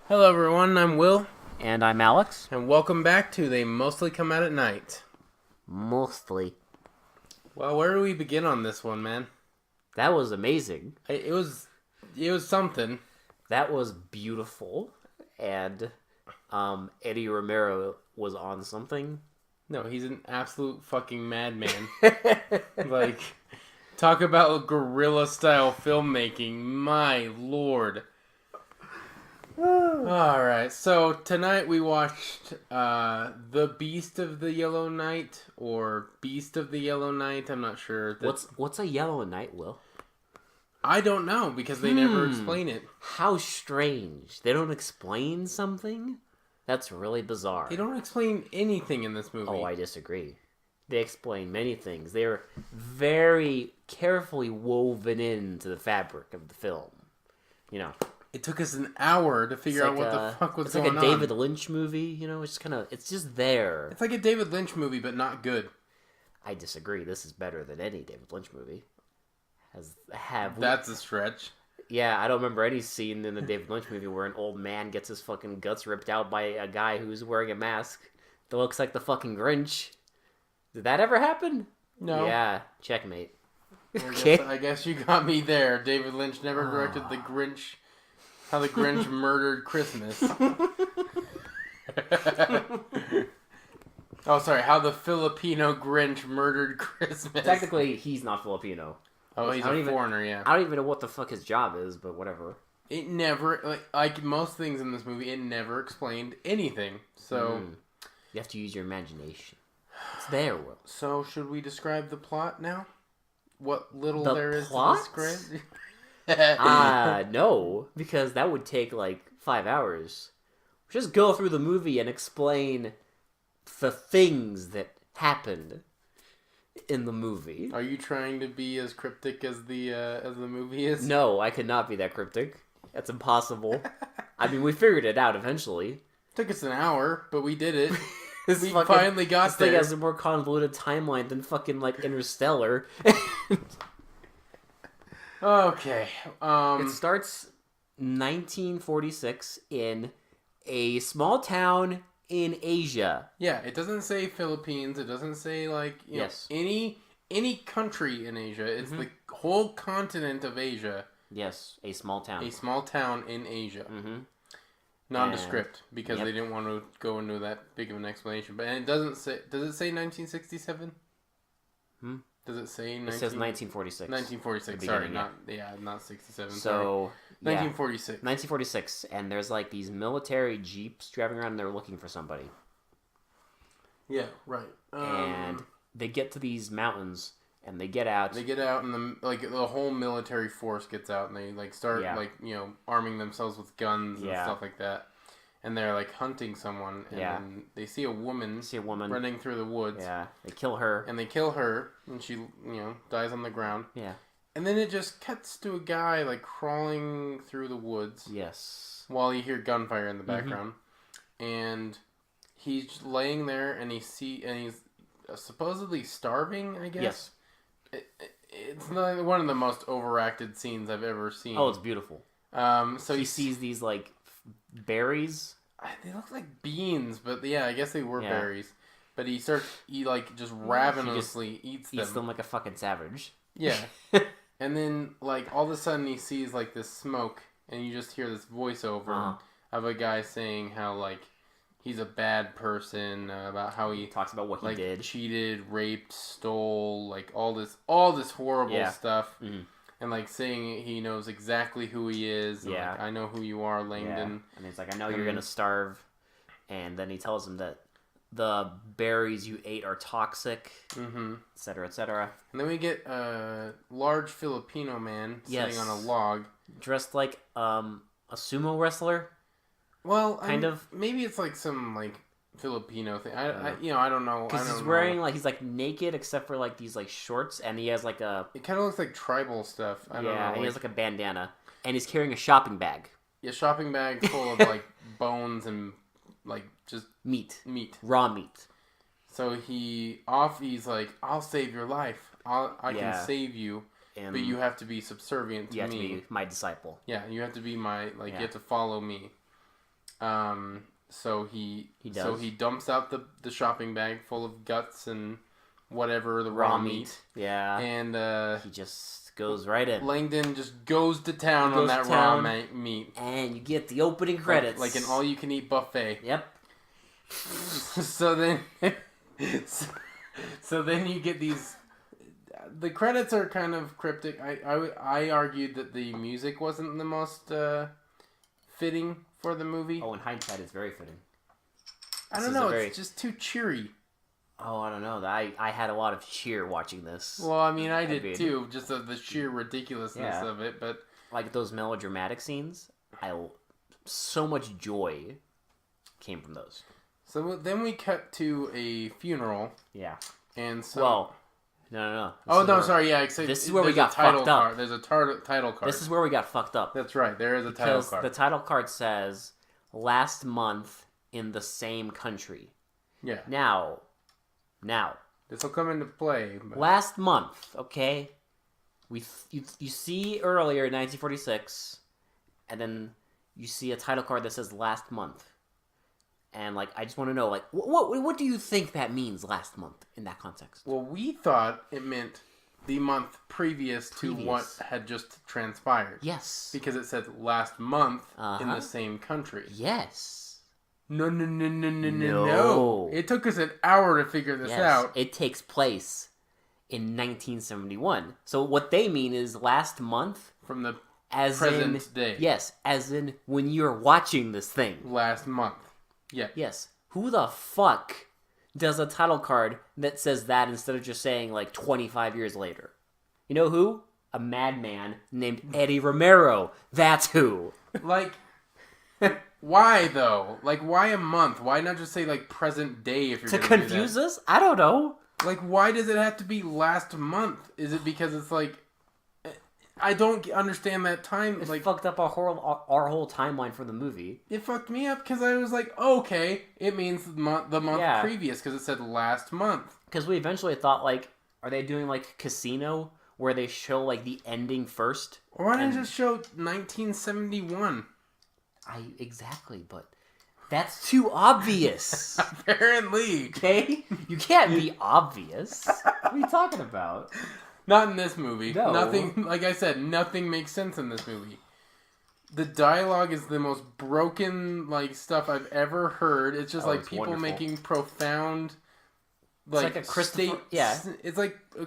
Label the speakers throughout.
Speaker 1: Hello everyone, I'm Will,
Speaker 2: And I'm Alex.
Speaker 1: and welcome back to They Mostly Come Out at Night.
Speaker 2: Mostly.
Speaker 1: Well, where do we begin on this one, man?
Speaker 2: That was amazing.
Speaker 1: It was something.
Speaker 2: That was beautiful. And Eddie Romero was on something.
Speaker 1: No, he's an absolute fucking madman. Like, talk about guerrilla-style filmmaking, my lord. Alright, so tonight we watched The Beast of the Yellow Knight, or Beast of the Yellow Knight, I'm not sure.
Speaker 2: What's a yellow knight, Will?
Speaker 1: I don't know, because they never explain it.
Speaker 2: How strange. They don't explain something? That's really bizarre.
Speaker 1: They don't explain anything in this movie.
Speaker 2: Oh, I disagree. They explain many things. They are very carefully woven into the fabric of the film. You know.
Speaker 1: It took us an hour to figure out what the fuck was going on.
Speaker 2: It's like a David Lynch movie, you know? It's just there.
Speaker 1: It's like a David Lynch movie, but not good.
Speaker 2: I disagree. This is better than any David Lynch movie.
Speaker 1: That's a stretch.
Speaker 2: Yeah, I don't remember any scene in the David Lynch movie where an old man gets his fucking guts ripped out by a guy who's wearing a mask that looks like the fucking Grinch. Did that ever happen?
Speaker 1: No.
Speaker 2: Yeah, checkmate.
Speaker 1: I guess you got me there. David Lynch never directed The Grinch. How the Grinch murdered Christmas. Oh, sorry. How the Filipino Grinch murdered Christmas.
Speaker 2: Technically, he's not Filipino.
Speaker 1: Oh, he's a foreigner, yeah.
Speaker 2: I don't even know what the fuck his job is, but whatever.
Speaker 1: It never, like most things in this movie, it never explained anything. So...
Speaker 2: You have to use your imagination. It's there, Will.
Speaker 1: So, should we describe the plot now? What little there is
Speaker 2: plot?
Speaker 1: to describe?
Speaker 2: No, because that would take like 5 hours. Just go through the movie and explain the things that happened in the movie.
Speaker 1: Are you trying to be as cryptic as the movie is?
Speaker 2: No, I could not be that cryptic. That's impossible. I mean, we figured it out eventually.
Speaker 1: Took us an hour, but we did it.
Speaker 2: We
Speaker 1: finally got there.
Speaker 2: This thing has a more convoluted timeline than fucking like Interstellar.
Speaker 1: Okay.
Speaker 2: It starts 1946 in a small town in Asia.
Speaker 1: Yeah, it doesn't say Philippines. It doesn't say you know, any country in Asia. It's the whole continent of Asia.
Speaker 2: Yes, a small town.
Speaker 1: A small town in Asia.
Speaker 2: Mm-hmm.
Speaker 1: Nondescript, because they didn't want to go into that big of an explanation. But it doesn't say. Does it say 1967? Does it say?
Speaker 2: It says 1946.
Speaker 1: 1946. Sorry, not 67.
Speaker 2: So
Speaker 1: sorry. 1946.
Speaker 2: 1946, and there's like these military jeeps driving around, and they're looking for somebody.
Speaker 1: Yeah, right.
Speaker 2: And they get to these mountains, and they get out.
Speaker 1: They get out, and the whole military force gets out, and they start arming themselves with guns and stuff like that. And they're hunting someone, and then they see a woman. Running through the woods.
Speaker 2: Yeah, they kill her.
Speaker 1: And they kill her, and she dies on the ground.
Speaker 2: Yeah.
Speaker 1: And then it just cuts to a guy crawling through the woods.
Speaker 2: Yes.
Speaker 1: While you hear gunfire in the background, and he's laying there, and he's supposedly starving, I guess.
Speaker 2: Yes.
Speaker 1: It's not one of the most overacted scenes I've ever seen.
Speaker 2: Oh, it's beautiful.
Speaker 1: So
Speaker 2: he sees these berries.
Speaker 1: They look like beans, but I guess they were berries. But he starts just ravenously eats them.
Speaker 2: Eats them like a fucking savage.
Speaker 1: Yeah. And then all of a sudden he sees this smoke, and you just hear this voiceover of a guy saying how he's a bad person, about how he
Speaker 2: talks about what he did,
Speaker 1: cheated, raped, stole, all this horrible stuff.
Speaker 2: Mm-hmm.
Speaker 1: And saying he knows exactly who he is. And, I know who you are, Langdon.
Speaker 2: And he's like, I know you're gonna starve. And then he tells him that the berries you ate are toxic, etc., etc.
Speaker 1: And then we get a large Filipino man sitting on a log,
Speaker 2: dressed like a sumo wrestler.
Speaker 1: Well, maybe it's some Filipino thing. I don't know.
Speaker 2: Because he's wearing he's naked except for these shorts, and he has
Speaker 1: It kind of looks like tribal stuff. I don't know.
Speaker 2: And he has a bandana, and he's carrying a shopping bag.
Speaker 1: Yeah, shopping bag full of bones and just
Speaker 2: meat,
Speaker 1: raw
Speaker 2: meat.
Speaker 1: So he's like, I'll save your life. I can save you, but you have to be subservient to me.
Speaker 2: You have to be my disciple.
Speaker 1: Yeah, you have to be my you have to follow me. So he dumps out the shopping bag full of guts and whatever, the raw meat.
Speaker 2: Yeah.
Speaker 1: And
Speaker 2: he just goes right in.
Speaker 1: Langdon just goes to town on that raw meat.
Speaker 2: And you get the opening credits.
Speaker 1: Like an all-you-can-eat buffet.
Speaker 2: Yep.
Speaker 1: So then you get these... The credits are kind of cryptic. I argued that the music wasn't the most fitting for the movie.
Speaker 2: Oh, in hindsight, it's very fitting.
Speaker 1: I don't know. It's just too cheery.
Speaker 2: Oh, I don't know. I had a lot of cheer watching this.
Speaker 1: Well, I mean, I did too. Just the sheer ridiculousness of it. But
Speaker 2: like those melodramatic scenes, so much joy came from those.
Speaker 1: So then we cut to a funeral.
Speaker 2: Yeah.
Speaker 1: And so...
Speaker 2: Well... No.
Speaker 1: Sorry. Yeah,
Speaker 2: this is where we got fucked up.
Speaker 1: There's a title card.
Speaker 2: This is where we got fucked up.
Speaker 1: That's right. There is a title card.
Speaker 2: The title card says last month in the same country.
Speaker 1: Yeah.
Speaker 2: Now.
Speaker 1: This will come into play.
Speaker 2: But... Last month, okay? You see earlier 1946, and then you see a title card that says last month. And, like, I just want to know, like, what do you think that means last month in that context?
Speaker 1: Well, we thought it meant the month previous to what had just transpired.
Speaker 2: Yes.
Speaker 1: Because it said last month in the same country.
Speaker 2: Yes.
Speaker 1: No. It took us an hour to figure this out.
Speaker 2: It takes place in 1971. So what they mean is last month.
Speaker 1: From the present day.
Speaker 2: Yes, as in when you're watching this thing.
Speaker 1: Last month. Yeah.
Speaker 2: Yes. Who the fuck does a title card that says that instead of just saying, like, 25 years later? You know who? A madman named Eddie Romero. That's who.
Speaker 1: Like, why, though? Like, why a month? Why not just say, like, present day if you're
Speaker 2: to confuse us? I don't know.
Speaker 1: Like, why does it have to be last month? Is it because it's, like... I don't understand that time.
Speaker 2: It fucked up our whole timeline for the movie.
Speaker 1: It fucked me up because I was like, okay, it means the month previous because it said last month.
Speaker 2: Because we eventually thought, like, are they doing, like, Casino where they show, like, the ending first?
Speaker 1: Or why didn't just show 1971?
Speaker 2: Exactly, but that's too obvious.
Speaker 1: Apparently.
Speaker 2: Okay? You can't be obvious. What are you talking about?
Speaker 1: Not in this movie.
Speaker 2: No.
Speaker 1: Nothing, like I said, nothing makes sense in this movie. The dialogue is the most broken, like, stuff I've ever heard. It's just like people wonderful. Making profound, like
Speaker 2: a Christopher. Yeah.
Speaker 1: It's like
Speaker 2: a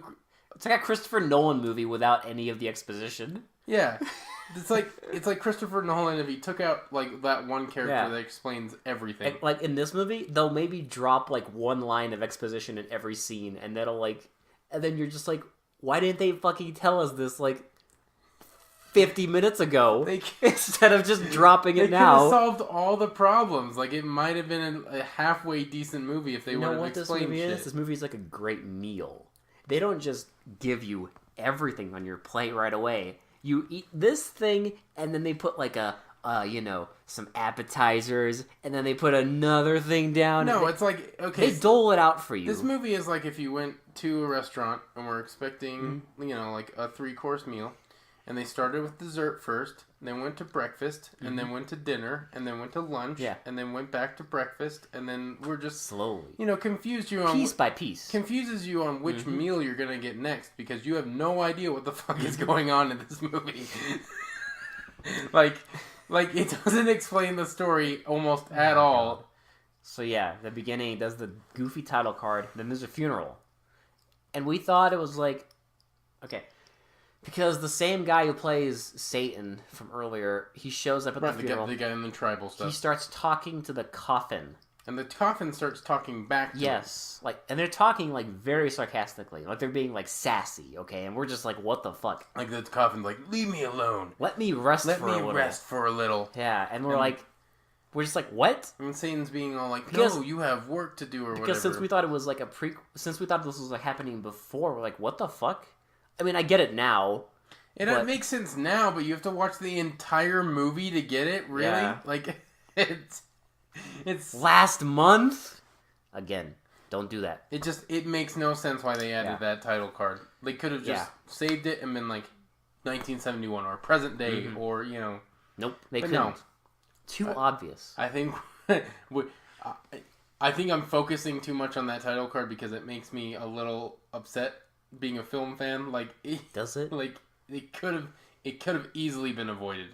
Speaker 2: Christopher Nolan movie without any of the exposition.
Speaker 1: Yeah. It's like Christopher Nolan if he took out like that one character that explains everything.
Speaker 2: Like in this movie, they'll maybe drop like one line of exposition in every scene, and and then you're just like. Why didn't they fucking tell us this, like, 50 minutes ago instead of just dropping it now?
Speaker 1: They could have solved all the problems. Like, it might have been a halfway decent movie if they would have explained shit.
Speaker 2: This movie is like a great meal. They don't just give you everything on your plate right away. You eat this thing, and then they put, like, some appetizers, and then they put another thing down.
Speaker 1: No, it's like, okay.
Speaker 2: They dole it out for you.
Speaker 1: This movie is like if you went to a restaurant and were expecting, like a 3-course meal, and they started with dessert first, then went to breakfast, and then went to dinner, and then went to lunch, and then went back to breakfast, and then we're just...
Speaker 2: Slowly.
Speaker 1: Confused you on...
Speaker 2: Piece by piece.
Speaker 1: Confuses you on which meal you're going to get next, because you have no idea what the fuck is going on in this movie. Like, it doesn't explain the story almost at all.
Speaker 2: So yeah, the beginning does the goofy title card, then there's a funeral. And we thought it was like... Okay. Because the same guy who plays Satan from earlier, he shows up at the funeral.
Speaker 1: The guy in the tribal stuff.
Speaker 2: He starts talking to the coffin.
Speaker 1: And the coffin starts talking back to him.
Speaker 2: And they're talking, like, very sarcastically. Like, they're being, like, sassy, okay? And we're just like, what the fuck?
Speaker 1: Like, the coffin's like, leave me alone.
Speaker 2: Let me rest for a little. Yeah, and we're just like, what?
Speaker 1: And Satan's being all like, no, you have work to do or whatever.
Speaker 2: Because since we thought it was, like, since we thought this was, like, happening before, we're like, what the fuck? I mean, I get it now.
Speaker 1: It makes sense now, but you have to watch the entire movie to get it, really? Yeah. Like, it's...
Speaker 2: Last month? Again, don't do that.
Speaker 1: It makes no sense why they added that title card. They could have just saved it and been like 1971 or present day or,
Speaker 2: Nope, they couldn't. No. Too obvious.
Speaker 1: I think I think I'm focusing too much on that title card because it makes me a little upset being a film fan. Like,
Speaker 2: does it?
Speaker 1: Like, it could have easily been avoided.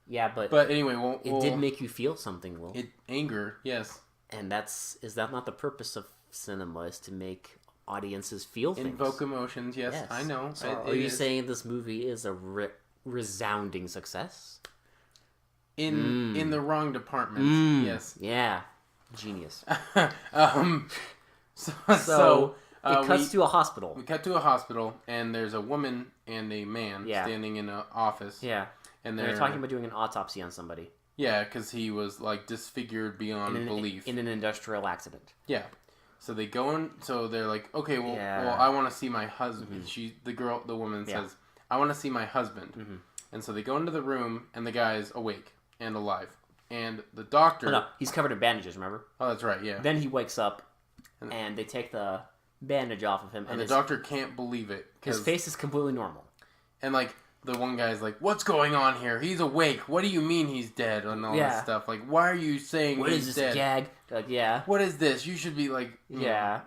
Speaker 2: Yeah, but
Speaker 1: anyway,
Speaker 2: it did make you feel something, Will.
Speaker 1: Anger, yes.
Speaker 2: And is that not the purpose of cinema? Is to make audiences feel things,
Speaker 1: invoke emotions? Yes. I know.
Speaker 2: So are you saying this movie is a resounding success?
Speaker 1: In the wrong department, yes.
Speaker 2: Yeah, genius.
Speaker 1: So
Speaker 2: it cuts to a hospital.
Speaker 1: We cut to a hospital, and there's a woman and a man standing in an office.
Speaker 2: Yeah. And they're talking about doing an autopsy on somebody.
Speaker 1: Yeah, because he was like disfigured beyond belief
Speaker 2: in an industrial accident.
Speaker 1: Yeah. So they go in. So they're like, okay, well, I want to see my husband. Mm-hmm. The woman says, I want to see my husband. Mm-hmm. And so they go into the room, and the guy's awake and alive. And the doctor...
Speaker 2: Oh, no, he's covered in bandages, remember?
Speaker 1: Oh, that's right, yeah.
Speaker 2: Then he wakes up, and they take the bandage off of him.
Speaker 1: And the doctor can't believe it.
Speaker 2: His face is completely normal.
Speaker 1: And, like, the one guy's like, what's going on here? He's awake. What do you mean he's dead? And all this stuff. Like, why are you saying
Speaker 2: what
Speaker 1: he's dead?
Speaker 2: What is this gag? Like, yeah.
Speaker 1: What is this? You should be like...
Speaker 2: Yeah.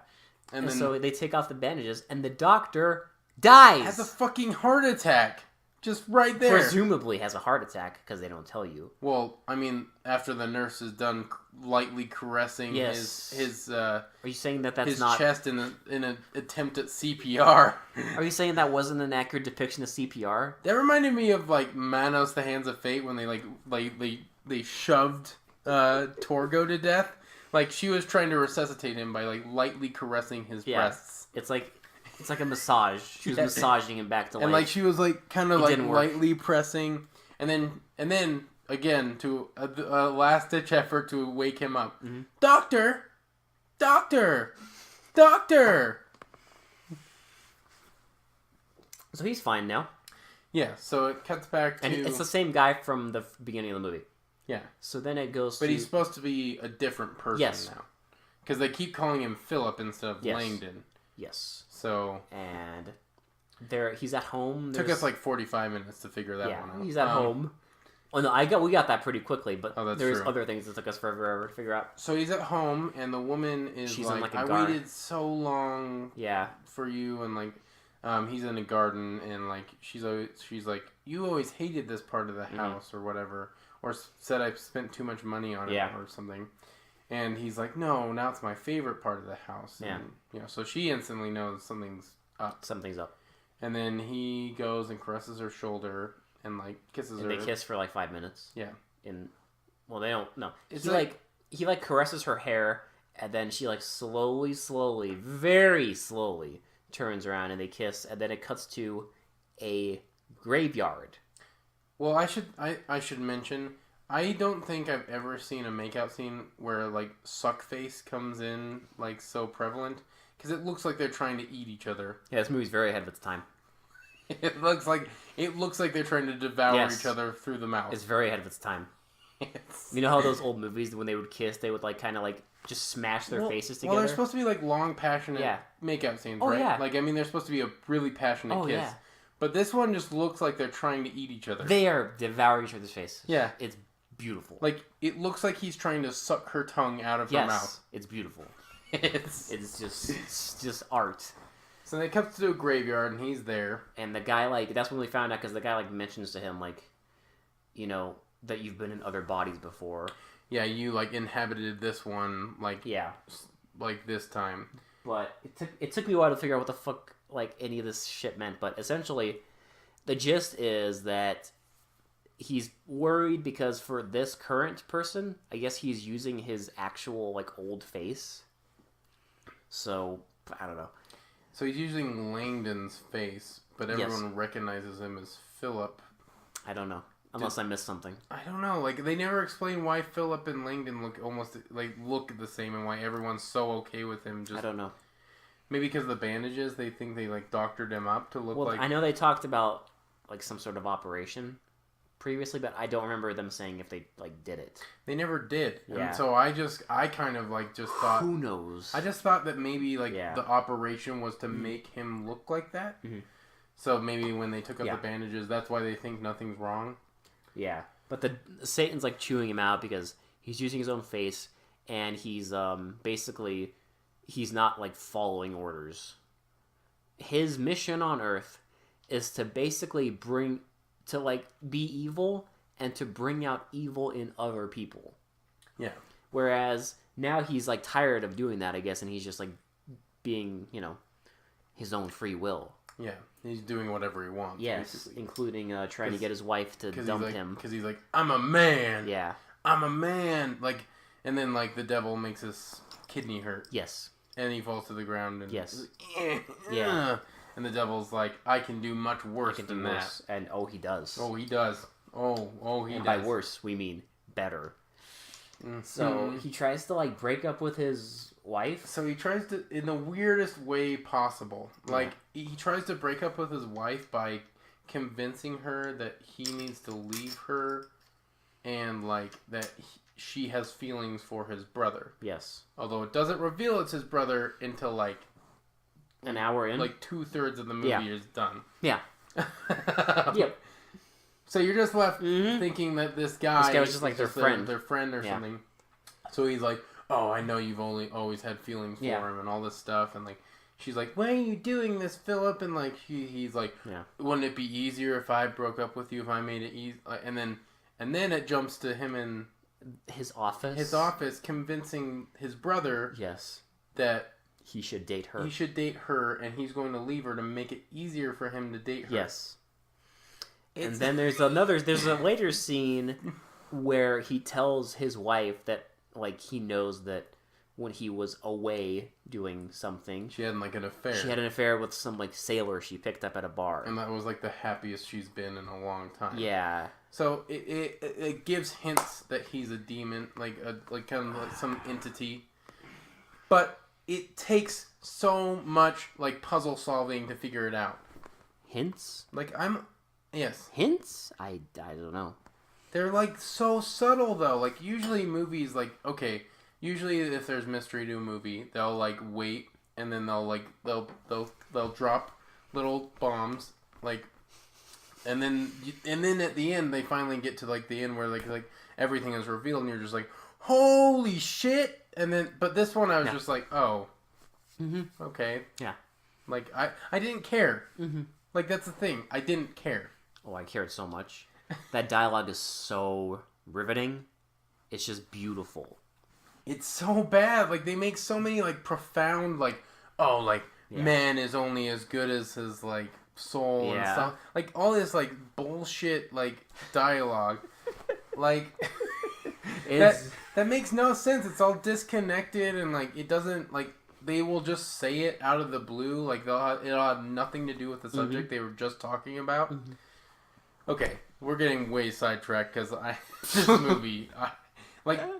Speaker 2: And then, so they take off the bandages, and the doctor dies!
Speaker 1: Has a fucking heart attack. Just right there.
Speaker 2: Presumably has a heart attack, because they don't tell you.
Speaker 1: Well, I mean, after the nurse is done lightly caressing his
Speaker 2: are you saying that's
Speaker 1: his
Speaker 2: not...
Speaker 1: chest in an attempt at CPR.
Speaker 2: Are you saying that wasn't an accurate depiction of CPR?
Speaker 1: That reminded me of, like, Manos, the Hands of Fate, when they shoved Torgo to death. Like, she was trying to resuscitate him by, like, lightly caressing his breasts.
Speaker 2: It's like a massage. She was massaging him back to life.
Speaker 1: And, like, she was, like, kind of, like, lightly pressing. And then, again, to a last-ditch effort to wake him up. Mm-hmm. Doctor! Doctor! Doctor!
Speaker 2: So he's fine now.
Speaker 1: Yeah, so it cuts back to...
Speaker 2: And it's the same guy from the beginning of the movie.
Speaker 1: Yeah.
Speaker 2: So then it goes
Speaker 1: But he's supposed to be a different person now. Because they keep calling him Philip instead of Langdon.
Speaker 2: Yes.
Speaker 1: So...
Speaker 2: And he's at home.
Speaker 1: Took us like 45 minutes to figure that one out.
Speaker 2: He's at home. Oh no, we got that pretty quickly, but there's other things that took us forever to figure out.
Speaker 1: So he's at home, and the woman is
Speaker 2: She's
Speaker 1: like, I waited so long for you, and like, he's in a garden, and like, she's like, you always hated this part of the house, or whatever, or said I spent too much money on it, or something. And he's like, no, now it's my favorite part of the house.
Speaker 2: Yeah.
Speaker 1: And, so she instantly knows something's up.
Speaker 2: Something's up.
Speaker 1: And then he goes and caresses her shoulder and, like, kisses her.
Speaker 2: And they kiss for, like, 5 minutes.
Speaker 1: Yeah.
Speaker 2: Well, they don't, no. He caresses her hair, and then she, like, slowly, very slowly turns around, and they kiss, and then it cuts to a graveyard.
Speaker 1: Well, I should mention... I don't think I've ever seen a makeout scene where, like, suckface comes in, like, so prevalent. Because it looks like they're trying to eat each other.
Speaker 2: Yeah, this movie's very ahead of its time.
Speaker 1: It looks like they're trying to devour each other through the mouth.
Speaker 2: It's very ahead of its time. You know how those old movies, when they would kiss, they would, like, kind of, like, just smash their faces together?
Speaker 1: Well, they're supposed to be, like, long, passionate makeout scenes, right?
Speaker 2: Yeah.
Speaker 1: Like, I mean, they're supposed to be a really passionate kiss. Yeah. But this one just looks like they're trying to eat each other.
Speaker 2: They are devouring each other's face.
Speaker 1: Yeah.
Speaker 2: It's beautiful.
Speaker 1: Like, it looks like he's trying to suck her tongue out of her mouth.
Speaker 2: It's beautiful. It's just art.
Speaker 1: So they come to a graveyard, and he's there.
Speaker 2: And the guy, like, that's when we found out, because the guy, like, mentions to him, like, you know, that you've been in other bodies before.
Speaker 1: Yeah, you, like, inhabited this one, like, like this time.
Speaker 2: But it took me a while to figure out what the fuck, like, any of this shit meant. But essentially, the gist is that he's worried because for this current person, I guess he's using his actual, like, old face. So, I don't know.
Speaker 1: So he's using Langdon's face, but everyone recognizes him as Philip.
Speaker 2: I don't know. Unless I missed something.
Speaker 1: I don't know. Like, they never explain why Philip and Langdon look the same and why everyone's so okay with him.
Speaker 2: I don't know.
Speaker 1: Maybe because of the bandages, they think they, like, doctored him up to look like...
Speaker 2: I know they talked about, like, some sort of operation previously, but I don't remember them saying if they, like, did it.
Speaker 1: They never did.
Speaker 2: Yeah.
Speaker 1: And so I kind of, like, just thought...
Speaker 2: Who knows?
Speaker 1: I just thought that maybe, like, the operation was to make him look like that. Mm-hmm. So maybe when they took out the bandages, that's why they think nothing's wrong.
Speaker 2: Yeah. But Satan's like chewing him out because he's using his own face, and he's basically he's not like following orders. His mission on Earth is to basically be evil and to bring out evil in other people.
Speaker 1: Yeah.
Speaker 2: Whereas now he's like tired of doing that, I guess, and he's just like being, his own free will.
Speaker 1: Yeah, he's doing whatever he wants.
Speaker 2: Yes, basically. Including trying to get his wife to dump him.
Speaker 1: Because he's like, I'm a man.
Speaker 2: Yeah.
Speaker 1: I'm a man. Like, and then like the devil makes his kidney hurt.
Speaker 2: Yes.
Speaker 1: And he falls to the ground. And
Speaker 2: yes.
Speaker 1: Yeah. And the devil's like, I can do much worse than that.
Speaker 2: And he does.
Speaker 1: Oh, he does. Oh, he does.
Speaker 2: By worse, we mean better. Mm-hmm. So he tries to like break up with his wife.
Speaker 1: So he tries to, in the weirdest way possible. Like, he tries to break up with his wife by convincing her that he needs to leave her and, like, that she has feelings for his brother.
Speaker 2: Yes.
Speaker 1: Although it doesn't reveal it's his brother until, like,
Speaker 2: an hour in.
Speaker 1: Like, 2/3 of the movie is done.
Speaker 2: Yeah. Yep.
Speaker 1: So you're just left thinking that this guy
Speaker 2: was just like their friend.
Speaker 1: Their friend or something. So he's like, oh, I know you've always had feelings for him and all this stuff. And, like, she's like, why are you doing this, Philip? And, like, he's like, wouldn't it be easier if I broke up with you, if I made it easy? And then it jumps to him in
Speaker 2: his office.
Speaker 1: His office convincing his brother that
Speaker 2: he should date her.
Speaker 1: He should date her, and he's going to leave her to make it easier for him to date her.
Speaker 2: Yes. And then there's a later scene where he tells his wife that, like, he knows that when he was away doing something,
Speaker 1: she had like an affair.
Speaker 2: She had an affair with some like sailor she picked up at a bar,
Speaker 1: and that was like the happiest she's been in a long time.
Speaker 2: Yeah.
Speaker 1: So it gives hints that he's a demon, like kind of like some entity, but it takes so much like puzzle solving to figure it out.
Speaker 2: Hints?
Speaker 1: Yes.
Speaker 2: Hints? I don't know.
Speaker 1: They're like so subtle though. Like usually movies usually if there's mystery to a movie, they'll like wait and then they'll drop little bombs like and then at the end they finally get to like the end where like everything is revealed and you're just like, holy shit. And then but this one I was just like, oh. Okay.
Speaker 2: Yeah.
Speaker 1: Like I didn't care. Like that's the thing. I didn't care.
Speaker 2: Oh, I cared so much. That dialogue is so riveting. It's just beautiful.
Speaker 1: It's so bad. Like, they make so many, like, profound, like, man is only as good as his, like, soul and stuff. Like, all this, like, bullshit, like, dialogue. Like, that makes no sense. It's all disconnected and, like, it doesn't, like, they will just say it out of the blue. Like, it'll have nothing to do with the subject they were just talking about. Okay, we're getting way sidetracked because this movie,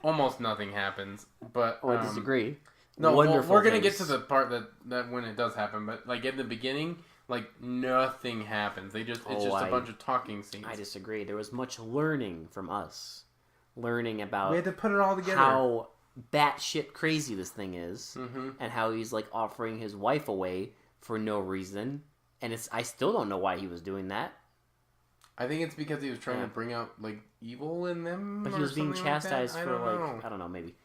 Speaker 1: almost nothing happens. But
Speaker 2: I disagree.
Speaker 1: No, we're gonna get to the part that when it does happen. But like at the beginning, like nothing happens. It's just a bunch of talking scenes.
Speaker 2: I disagree. There was much learning from us, learning about
Speaker 1: we had to put it all together.
Speaker 2: How batshit crazy this thing is, and how he's like offering his wife away for no reason, and I still don't know why he was doing that.
Speaker 1: I think it's because he was trying to bring out, like, evil in them.
Speaker 2: But he was being chastised for, I don't know, maybe.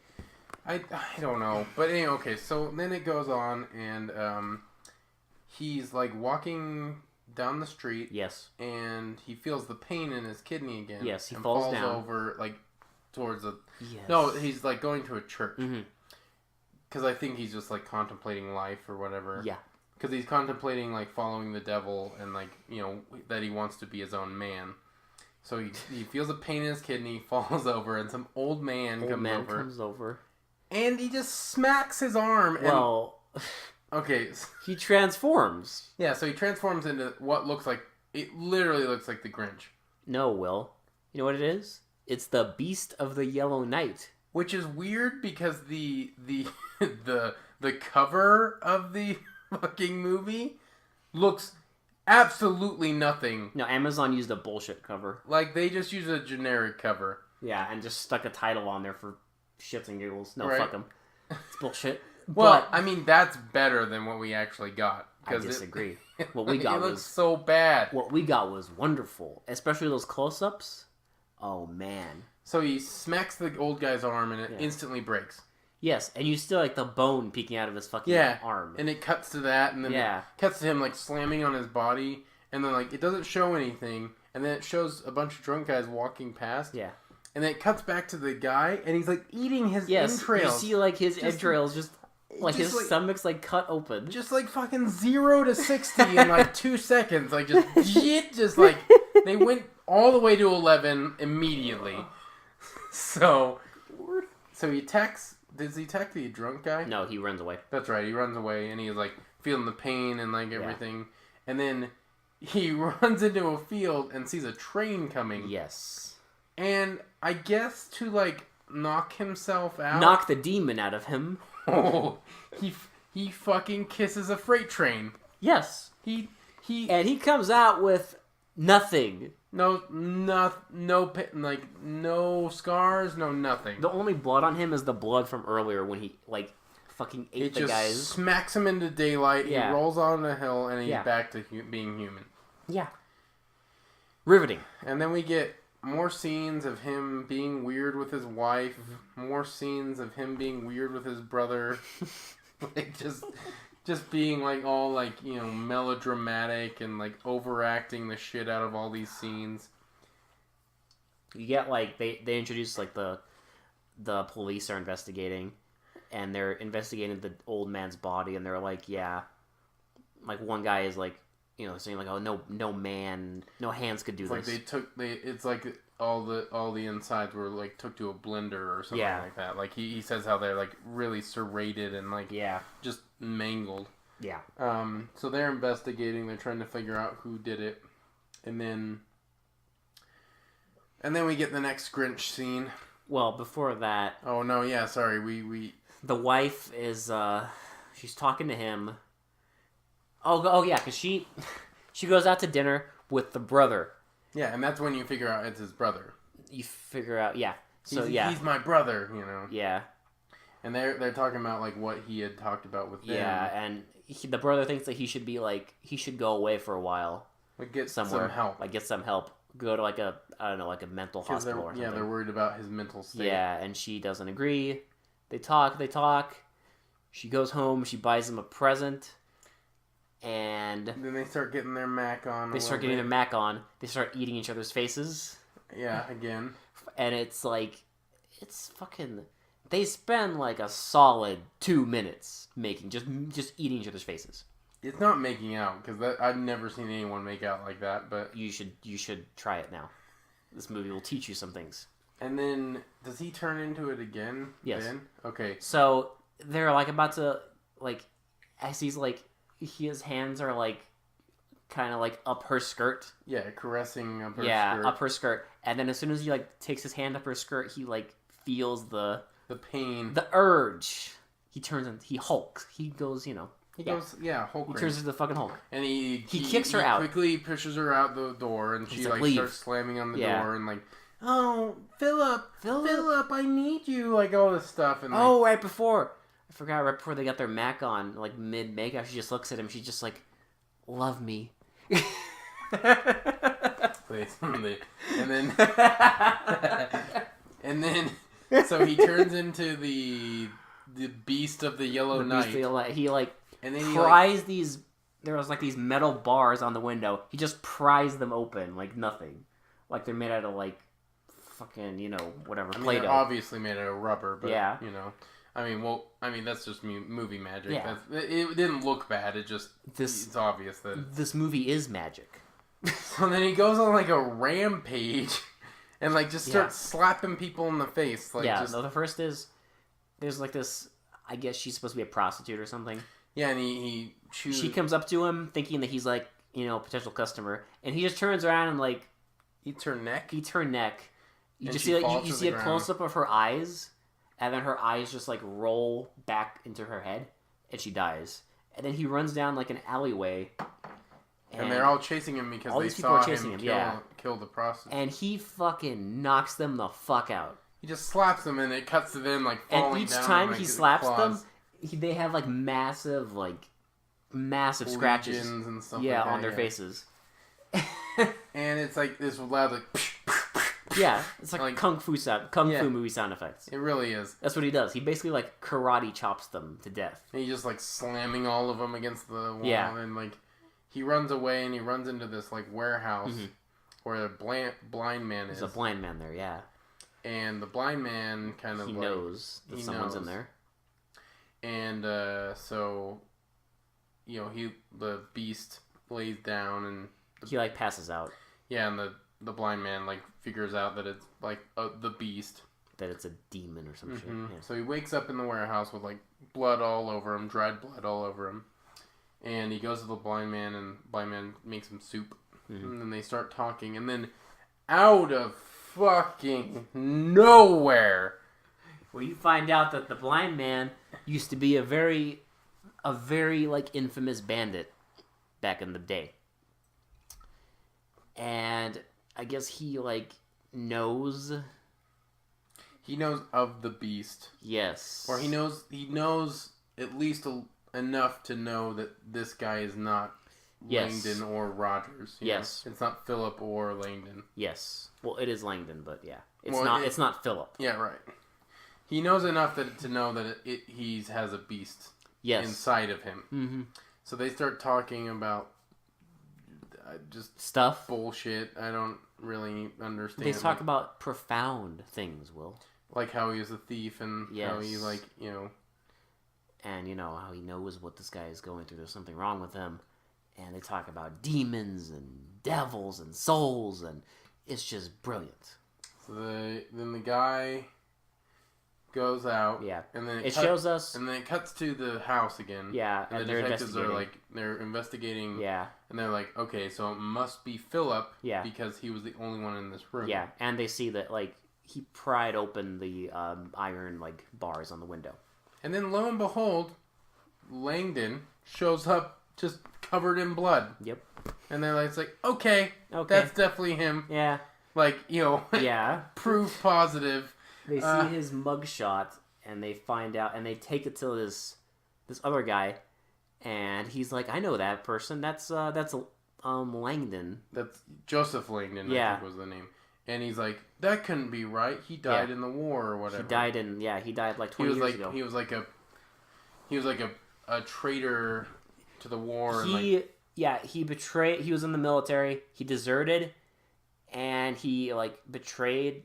Speaker 1: I don't know. But anyway, okay, so then it goes on, and he's, like, walking down the street.
Speaker 2: Yes.
Speaker 1: And he feels the pain in his kidney again.
Speaker 2: Yes, he falls down.
Speaker 1: Over, like, towards a...
Speaker 2: Yes.
Speaker 1: No, he's, like, going to a church. Because I think he's just, like, contemplating life or whatever.
Speaker 2: Yeah.
Speaker 1: Because he's contemplating, like, following the devil and, like, that he wants to be his own man. So he feels a pain in his kidney, falls over, and some old man comes over. And he just smacks his arm. Okay.
Speaker 2: He transforms.
Speaker 1: Yeah, so he transforms into what looks like... It literally looks like the Grinch.
Speaker 2: No, Will. You know what it is? It's the Beast of the Yellow Night.
Speaker 1: Which is weird because the cover of the... fucking movie looks absolutely nothing.
Speaker 2: No, Amazon used a bullshit cover.
Speaker 1: Like, they just used a generic cover.
Speaker 2: Yeah, and just stuck a title on there for shits and giggles. No, fuck them. It's bullshit.
Speaker 1: Well, I mean, that's better than what we actually got.
Speaker 2: I disagree. What we got
Speaker 1: looks so bad.
Speaker 2: What we got was wonderful. Especially those close-ups Oh man.
Speaker 1: So he smacks the old guy's arm and it instantly breaks.
Speaker 2: Yes, and you still like the bone peeking out of his fucking arm.
Speaker 1: And it cuts to that, and then it cuts to him like slamming on his body, and then like it doesn't show anything, and then it shows a bunch of drunk guys walking past.
Speaker 2: Yeah.
Speaker 1: And then it cuts back to the guy, and he's like eating his entrails.
Speaker 2: You see like his entrails just like his stomach's like cut open.
Speaker 1: Just like fucking 0 to 60 in like 2 seconds. Like just like they went all the way to 11 immediately. So he attacks. Does he attack the drunk guy?
Speaker 2: No, he runs away.
Speaker 1: That's right. He runs away, and he's like feeling the pain and like everything. And then he runs into a field and sees a train coming.
Speaker 2: Yes.
Speaker 1: And I guess to like knock himself out,
Speaker 2: knock the demon out of him.
Speaker 1: Oh, he fucking kisses a freight train.
Speaker 2: Yes. And he comes out with nothing.
Speaker 1: No scars, no nothing.
Speaker 2: The only blood on him is the blood from earlier when he like fucking ate the guys.
Speaker 1: It just smacks him into daylight. Yeah. He rolls on the hill and he's back to being human.
Speaker 2: Yeah. Riveting.
Speaker 1: And then we get more scenes of him being weird with his wife. More scenes of him being weird with his brother. Like just being like all like, you know, melodramatic and like overacting the shit out of all these scenes.
Speaker 2: You get like they introduce like the police are investigating, and they're investigating the old man's body, and they're like, yeah, like one guy is like, you know, saying like, oh no man, no hands could do
Speaker 1: this. Like it's like all the insides were like took to a blender or something like that. Like he says how they're like really serrated and like just mangled.
Speaker 2: Yeah.
Speaker 1: So they're investigating. They're trying to figure out who did it, and then we get the next Grinch scene.
Speaker 2: Well, before that.
Speaker 1: Oh no! Yeah, sorry. We
Speaker 2: the wife is she's talking to him. Oh yeah, because she goes out to dinner with the brother.
Speaker 1: Yeah, and that's when you figure out it's his brother.
Speaker 2: You figure out, yeah. So
Speaker 1: he's my brother, you know.
Speaker 2: Yeah.
Speaker 1: And they're talking about like what he had talked about with them.
Speaker 2: Yeah, and the brother thinks that he should go away for a while.
Speaker 1: Like get somewhere. Some help.
Speaker 2: Like get some help. Go to like a mental hospital or something.
Speaker 1: Yeah, they're worried about his mental state.
Speaker 2: Yeah, and she doesn't agree. They talk. She goes home. She buys him a present. And
Speaker 1: then they start getting their Mac on.
Speaker 2: They start eating each other's faces.
Speaker 1: Yeah, again.
Speaker 2: And it's like, it's fucking. They spend like a solid 2 minutes making just eating each other's faces.
Speaker 1: It's not making out because I've never seen anyone make out like that. But
Speaker 2: you should try it now. This movie will teach you some things.
Speaker 1: And then does he turn into it again?
Speaker 2: Yes.
Speaker 1: Then? Okay.
Speaker 2: So they're like about to like, as he's like. His hands are like kind of like up her skirt.
Speaker 1: Yeah, caressing up her skirt.
Speaker 2: Yeah, up her skirt. And then as soon as he like takes his hand up her skirt, he like feels the
Speaker 1: pain,
Speaker 2: the urge. He turns and he hulks. He goes, you know.
Speaker 1: Hulk.
Speaker 2: He turns into the fucking Hulk.
Speaker 1: And he
Speaker 2: kicks her out.
Speaker 1: Quickly pushes her out the door, and she like starts slamming on the door and like, oh, Philip, I need you, like all this stuff. And
Speaker 2: right before. I forgot right before they got their Mac on, like mid makeup, she just looks at him. She's just like, "Love me."
Speaker 1: and then, so he turns into the beast of the Yellow Night.
Speaker 2: He like and then pries these. There was like these metal bars on the window. He just pries them open like nothing, like they're made out of like fucking whatever. Play-Doh.
Speaker 1: They're obviously made out of rubber, but that's just movie magic. Yeah. It didn't look bad. It's obvious that
Speaker 2: this movie is magic.
Speaker 1: So then he goes on like a rampage, and like just starts slapping people in the face. Like,
Speaker 2: no, the first is there's like this. I guess she's supposed to be a prostitute or something.
Speaker 1: Yeah, and she
Speaker 2: comes up to him thinking that he's like a potential customer, and he just turns around and like
Speaker 1: eats her neck.
Speaker 2: You just see a close up of her eyes. And then her eyes just, like, roll back into her head, and she dies. And then he runs down, like, an alleyway.
Speaker 1: And they're all chasing him because they saw him kill the prostitute.
Speaker 2: And he fucking knocks them the fuck out.
Speaker 1: He just slaps them, and it cuts to them, like, falling down.
Speaker 2: And each time he slaps them, they have, like, massive scratches.
Speaker 1: And stuff
Speaker 2: on their faces.
Speaker 1: And it's, like, this loud, like...
Speaker 2: Yeah, it's like kung fu movie sound effects.
Speaker 1: It really is.
Speaker 2: That's what he does. He basically like karate chops them to death.
Speaker 1: And he's just like slamming all of them against the wall, and like he runs away and he runs into this like warehouse where a blind man is.
Speaker 2: There's a blind man there, yeah.
Speaker 1: And the blind man kind of
Speaker 2: knows that someone's in there.
Speaker 1: And so the beast lays down and
Speaker 2: he like passes out.
Speaker 1: Yeah, and the blind man like figures out that it's like the beast.
Speaker 2: That it's a demon or some shit. Yeah.
Speaker 1: So he wakes up in the warehouse with like blood all over him, dried blood all over him. And he goes to the blind man, and the blind man makes him soup. And then they start talking, and then out of fucking nowhere,
Speaker 2: well, you find out that the blind man used to be a very like infamous bandit back in the day. And I guess he like knows
Speaker 1: of the beast.
Speaker 2: Yes.
Speaker 1: Or he knows at least enough to know that this guy is not Langdon or Rogers.
Speaker 2: Yes.
Speaker 1: It's not Philip or Langdon.
Speaker 2: Yes. Well, it is Langdon, but yeah. It's not Philip.
Speaker 1: Yeah, right. He knows enough to know that he has a beast inside of him. Mm-hmm. So they start talking about just
Speaker 2: stuff.
Speaker 1: Bullshit. I don't really understand.
Speaker 2: They talk about profound things, Will.
Speaker 1: Like how he is a thief and how he
Speaker 2: and how he knows what this guy is going through. There's something wrong with him. And they talk about demons and devils and souls, and it's just brilliant.
Speaker 1: So then the guy goes out.
Speaker 2: Yeah.
Speaker 1: And then
Speaker 2: it shows us.
Speaker 1: And then it cuts to the house again.
Speaker 2: Yeah.
Speaker 1: And the detectives are they're investigating.
Speaker 2: Yeah.
Speaker 1: And they're like, okay, so it must be Philip.
Speaker 2: Yeah.
Speaker 1: Because he was the only one in this room.
Speaker 2: Yeah. And they see that he pried open the iron bars on the window.
Speaker 1: And then lo and behold, Langdon shows up just covered in blood.
Speaker 2: Yep.
Speaker 1: And they're like, it's like, okay, that's definitely him.
Speaker 2: Yeah.
Speaker 1: Yeah. Proof positive.
Speaker 2: They see his mugshot, and they find out, and they take it to this other guy, and he's like, I know that person. That's Langdon.
Speaker 1: That's Joseph Langdon, I think was the name. And he's like, that couldn't be right. He died in the war or whatever.
Speaker 2: He died 20 years ago.
Speaker 1: He was like a traitor to the war.
Speaker 2: He betrayed. He was in the military. He deserted, and he betrayed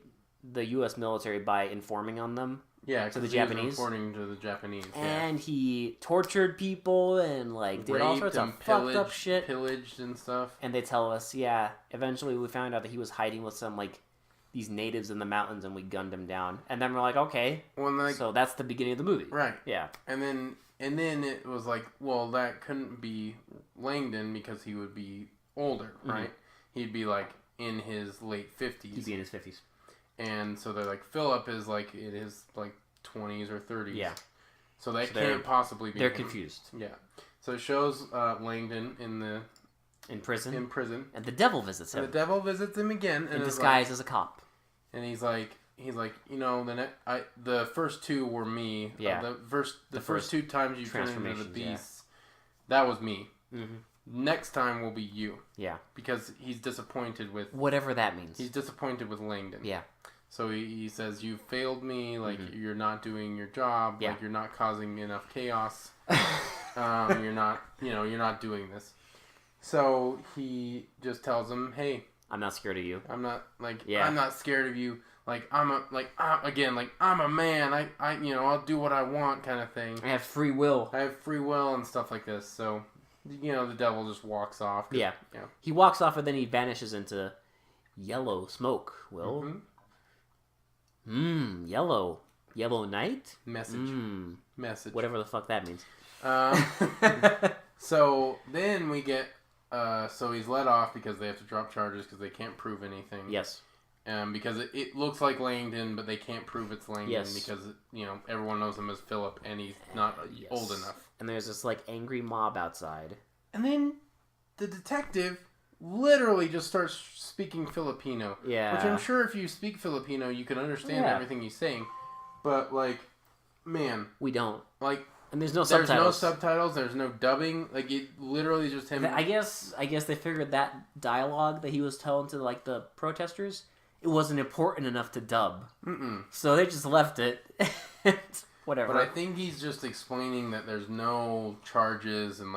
Speaker 2: the U.S. military by informing on them.
Speaker 1: Yeah,
Speaker 2: to the Japanese.
Speaker 1: Informing to the Japanese.
Speaker 2: And he tortured people and did all sorts of fucked up shit.
Speaker 1: Pillaged and stuff.
Speaker 2: And they tell us, eventually we found out that he was hiding with some these natives in the mountains, and we gunned him down. And then we're like, okay, so that's the beginning of the movie,
Speaker 1: right?
Speaker 2: Yeah.
Speaker 1: And then it was like, well, that couldn't be Langdon because he would be older, right? He'd be in his late 50s.
Speaker 2: He'd be in his 50s.
Speaker 1: And so they're like, Philip is in his 20s or 30s.
Speaker 2: Yeah.
Speaker 1: So that can't possibly be.
Speaker 2: They're confused.
Speaker 1: Yeah. So it shows Langdon
Speaker 2: in prison.
Speaker 1: In prison.
Speaker 2: And the devil visits him.
Speaker 1: And the devil visits him again.
Speaker 2: In disguise as a cop.
Speaker 1: And he's like, the first two were me.
Speaker 2: Yeah.
Speaker 1: The first two times you turned into the beast, that was me. Mm-hmm. Next time will be you.
Speaker 2: Yeah.
Speaker 1: Because he's disappointed with...
Speaker 2: whatever that means.
Speaker 1: He's disappointed with Langdon.
Speaker 2: Yeah.
Speaker 1: So he says, you failed me, you're not doing your job, you're not causing enough chaos. You're not doing this. So he just tells him, hey...
Speaker 2: I'm not scared of you.
Speaker 1: I'm not, I'm not scared of you. I'm a man. I'll do what I want kind of thing.
Speaker 2: I have free will.
Speaker 1: And stuff like this. So... the devil just walks off.
Speaker 2: Yeah. He walks off and then he vanishes into yellow smoke, Will. Yellow. Yellow night?
Speaker 1: Message.
Speaker 2: Whatever the fuck that means.
Speaker 1: So then we get... so he's let off because they have to drop charges because they can't prove anything.
Speaker 2: Yes.
Speaker 1: Because it looks like Langdon, but they can't prove it's Langdon because, everyone knows him as Philip and he's not old enough.
Speaker 2: And there's this, angry mob outside.
Speaker 1: And then the detective literally just starts speaking Filipino.
Speaker 2: Yeah.
Speaker 1: Which I'm sure if you speak Filipino, you can understand everything he's saying. But, man.
Speaker 2: We don't. And there's no
Speaker 1: subtitles.
Speaker 2: There's
Speaker 1: no subtitles. There's no dubbing. It literally just him.
Speaker 2: I guess they figured that dialogue that he was telling to, the protesters it wasn't important enough to dub. So they just left it. Whatever.
Speaker 1: But I think he's just explaining that there's no charges and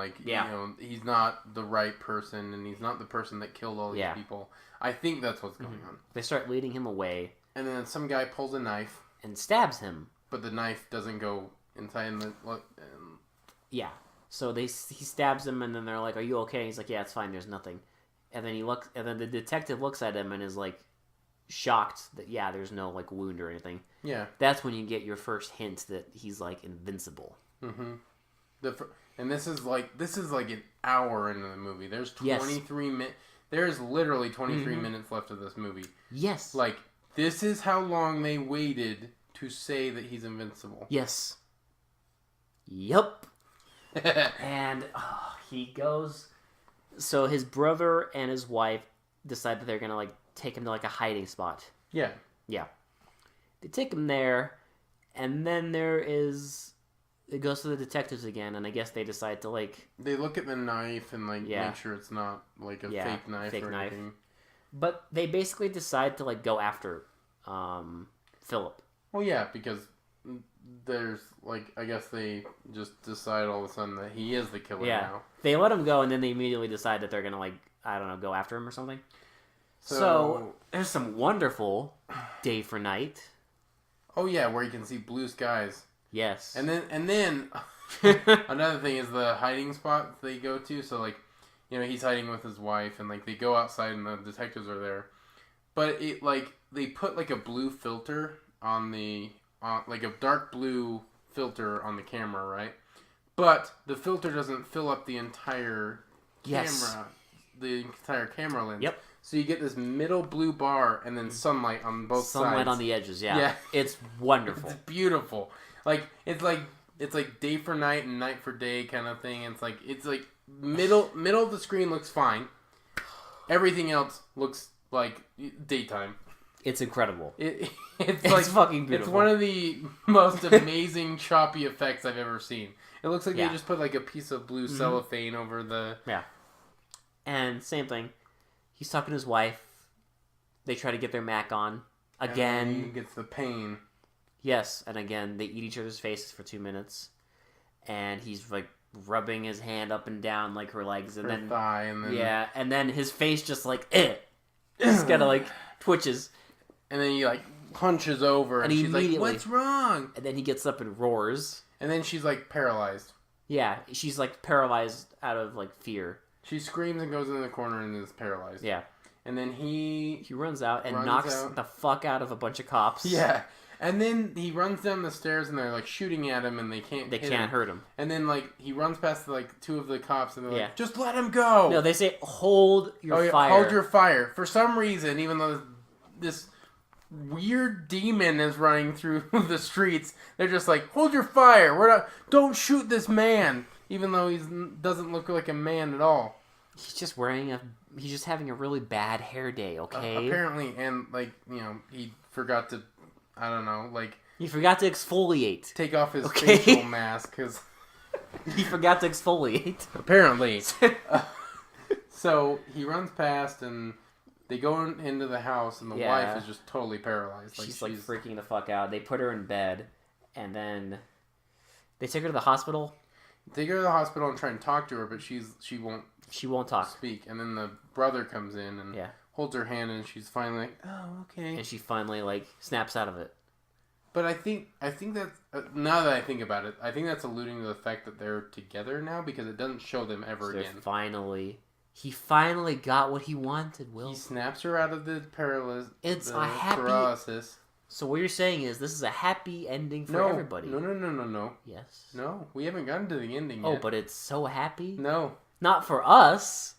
Speaker 1: he's not the right person and he's not the person that killed all these people. I think that's what's going on.
Speaker 2: They start leading him away.
Speaker 1: And then some guy pulls a knife.
Speaker 2: And stabs him.
Speaker 1: But the knife doesn't go inside the...
Speaker 2: Yeah. So he stabs him and then they're like, are you okay? And he's like, yeah, it's fine. There's nothing. And then the detective looks at him and is like shocked that, there's no like wound or anything.
Speaker 1: Yeah.
Speaker 2: That's when you get your first hint that he's like invincible.
Speaker 1: Mm-hmm. And this is like an hour into the movie. There's 23 minutes. There's literally 23 minutes left of this movie.
Speaker 2: Yes.
Speaker 1: Like, this is how long they waited to say that he's invincible.
Speaker 2: Yes. Yep. And he goes... So his brother and his wife decide that they're going to, like, take him to, like, a hiding spot.
Speaker 1: Yeah.
Speaker 2: Yeah. They take him there, and then it goes to the detectives again, and I guess they decide to, like...
Speaker 1: They look at the knife and, like, make sure it's not, like, a fake knife or anything.
Speaker 2: But they basically decide to, like, go after Philip.
Speaker 1: Well, yeah, because there's, like, I guess they just decide all of a sudden that he is the killer now.
Speaker 2: They let him go, and then they immediately decide that they're going to, like, I don't know, go after him or something. So there's some wonderful day for night.
Speaker 1: Oh, yeah, where you can see blue skies.
Speaker 2: Yes.
Speaker 1: And then another thing is the hiding spot they go to. So, like, he's hiding with his wife, and, like, they go outside, and the detectives are there. But it, like, they put, like, a blue filter on like, a dark blue filter on the camera, right? But the filter doesn't fill up the entire camera, the entire camera lens.
Speaker 2: Yep.
Speaker 1: So you get this middle blue bar and then sunlight on both sides.
Speaker 2: Sunlight on the edges, yeah. It's wonderful.
Speaker 1: It's beautiful. It's like day for night and night for day kind of thing. It's like middle of the screen looks fine. Everything else looks like daytime.
Speaker 2: It's incredible.
Speaker 1: It's like
Speaker 2: fucking beautiful.
Speaker 1: It's one of the most amazing choppy effects I've ever seen. It looks like they just put like a piece of blue cellophane over the...
Speaker 2: Yeah. And same thing. He's talking to his wife. They try to get their Mac on. Again.
Speaker 1: And he gets the pain.
Speaker 2: Yes. And again, they eat each other's faces for 2 minutes. And he's like rubbing his hand up and down like her legs. And
Speaker 1: her thigh. And then...
Speaker 2: Yeah. And then his face just like, just kind of like twitches.
Speaker 1: And then he like hunches over and she's like, what's wrong?
Speaker 2: And then he gets up and roars.
Speaker 1: And then she's like paralyzed.
Speaker 2: Yeah. She's like paralyzed out of like fear.
Speaker 1: She screams and goes in the corner and is paralyzed.
Speaker 2: Yeah.
Speaker 1: And then he
Speaker 2: runs out and knocks the fuck out of a bunch of cops.
Speaker 1: Yeah. And then he runs down the stairs and they're like shooting at him and they can't
Speaker 2: hurt him.
Speaker 1: And then like he runs past like two of the cops and they're like, just let him go.
Speaker 2: No, they say hold your fire.
Speaker 1: Hold your fire. For some reason, even though this weird demon is running through the streets, they're just like, hold your fire. Don't shoot this man. Even though he doesn't look like a man at all.
Speaker 2: He's just he's just having a really bad hair day, okay?
Speaker 1: Apparently, and like, he forgot to, I don't know, like...
Speaker 2: He forgot to exfoliate.
Speaker 1: Take off his facial mask, because...
Speaker 2: He forgot to exfoliate.
Speaker 1: Apparently. So, he runs past, and they go into the house, and the wife is just totally paralyzed.
Speaker 2: She's like freaking the fuck out. They put her in bed, and then they take her to the hospital.
Speaker 1: They go to the hospital and try and talk to her, but she won't
Speaker 2: talk.
Speaker 1: Speak. And then the brother comes in and holds her hand, and she's finally like, "Oh, okay."
Speaker 2: And she finally like snaps out of it.
Speaker 1: But I think that's now that I think about it, I think that's alluding to the fact that they're together now because it doesn't show them ever again.
Speaker 2: He finally got what he wanted. Will
Speaker 1: he snaps her out of the paralysis?
Speaker 2: It's a happy paralysis. So what you're saying is this is a happy ending for everybody.
Speaker 1: No.
Speaker 2: Yes.
Speaker 1: No, we haven't gotten to the ending yet.
Speaker 2: Oh, but it's so happy?
Speaker 1: No.
Speaker 2: Not for us,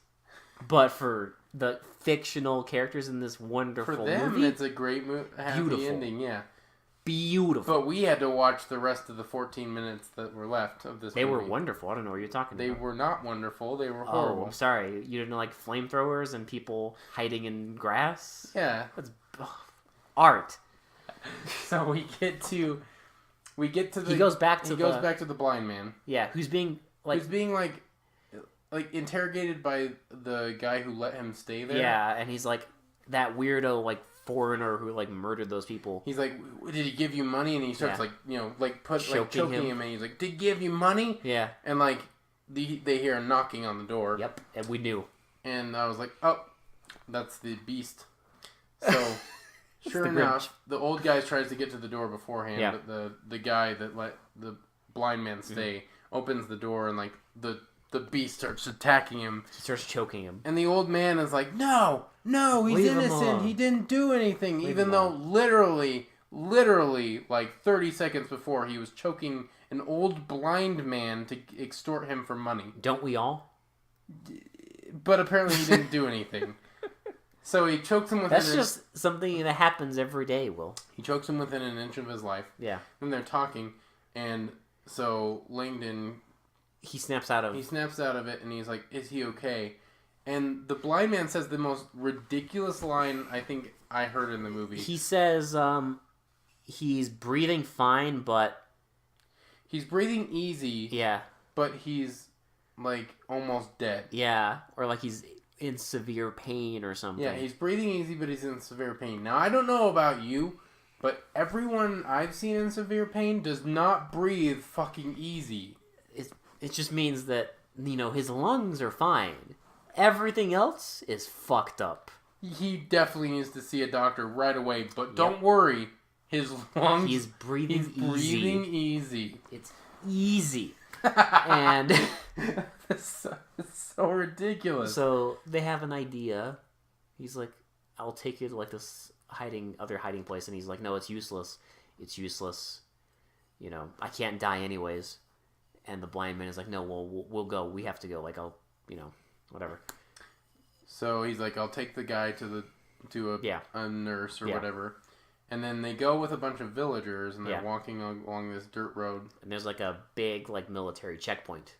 Speaker 2: but for the fictional characters in this wonderful movie.
Speaker 1: For them, it's a great happy ending, yeah.
Speaker 2: Beautiful.
Speaker 1: But we had to watch the rest of the 14 minutes that were left of this movie.
Speaker 2: They were wonderful. I don't know what you're talking about.
Speaker 1: They were not wonderful. They were horrible.
Speaker 2: Oh, I'm sorry. You didn't like flamethrowers and people hiding in grass?
Speaker 1: Yeah.
Speaker 2: That's art.
Speaker 1: So we get to the...
Speaker 2: He goes back to
Speaker 1: the blind man.
Speaker 2: Yeah, who's being interrogated
Speaker 1: by the guy who let him stay there.
Speaker 2: Yeah, and he's like that weirdo like foreigner who like murdered those people.
Speaker 1: He's like, did he give you money? And he starts like, you know, like choking him, and he's like, did he give you money?
Speaker 2: Yeah.
Speaker 1: And like they hear a knocking on the door.
Speaker 2: Yep, and we knew.
Speaker 1: And I was like, oh, that's the beast. So sure enough, the old guy tries to get to the door beforehand, but the guy that let the blind man stay opens the door, and like the beast starts attacking him.
Speaker 2: He starts choking him.
Speaker 1: And the old man is like, no, he's innocent. He didn't do anything. Even though literally, like 30 seconds before, he was choking an old blind man to extort him for money.
Speaker 2: Don't we all?
Speaker 1: But apparently he didn't do anything. So he chokes him within...
Speaker 2: That's just something that happens every day, Will.
Speaker 1: He chokes him within an inch of his life.
Speaker 2: Yeah.
Speaker 1: Then they're talking, and so Langdon...
Speaker 2: He snaps out of
Speaker 1: it, and he's like, is he okay? And the blind man says the most ridiculous line I think I heard in the movie.
Speaker 2: He says he's breathing fine, but...
Speaker 1: He's breathing easy.
Speaker 2: Yeah.
Speaker 1: But he's, like, almost dead.
Speaker 2: Yeah, or like he's in severe pain or something.
Speaker 1: Yeah, he's breathing easy, but he's in severe pain. Now, I don't know about you, but everyone I've seen in severe pain does not breathe fucking easy.
Speaker 2: It just means that, you know, his lungs are fine. Everything else is fucked up.
Speaker 1: He definitely needs to see a doctor right away, but don't worry. His lungs...
Speaker 2: He's breathing
Speaker 1: easy.
Speaker 2: It's easy. And...
Speaker 1: It's so ridiculous.
Speaker 2: So, they have an idea. He's like, I'll take you to, like, this other hiding place. And he's like, no, it's useless. It's useless. You know, I can't die anyways. And the blind man is like, no, we'll go. We have to go. Like, I'll, you know, whatever.
Speaker 1: So he's like, I'll take the guy to a nurse or whatever. And then they go with a bunch of villagers, and they're walking along this dirt road.
Speaker 2: And there's like a big like military checkpoint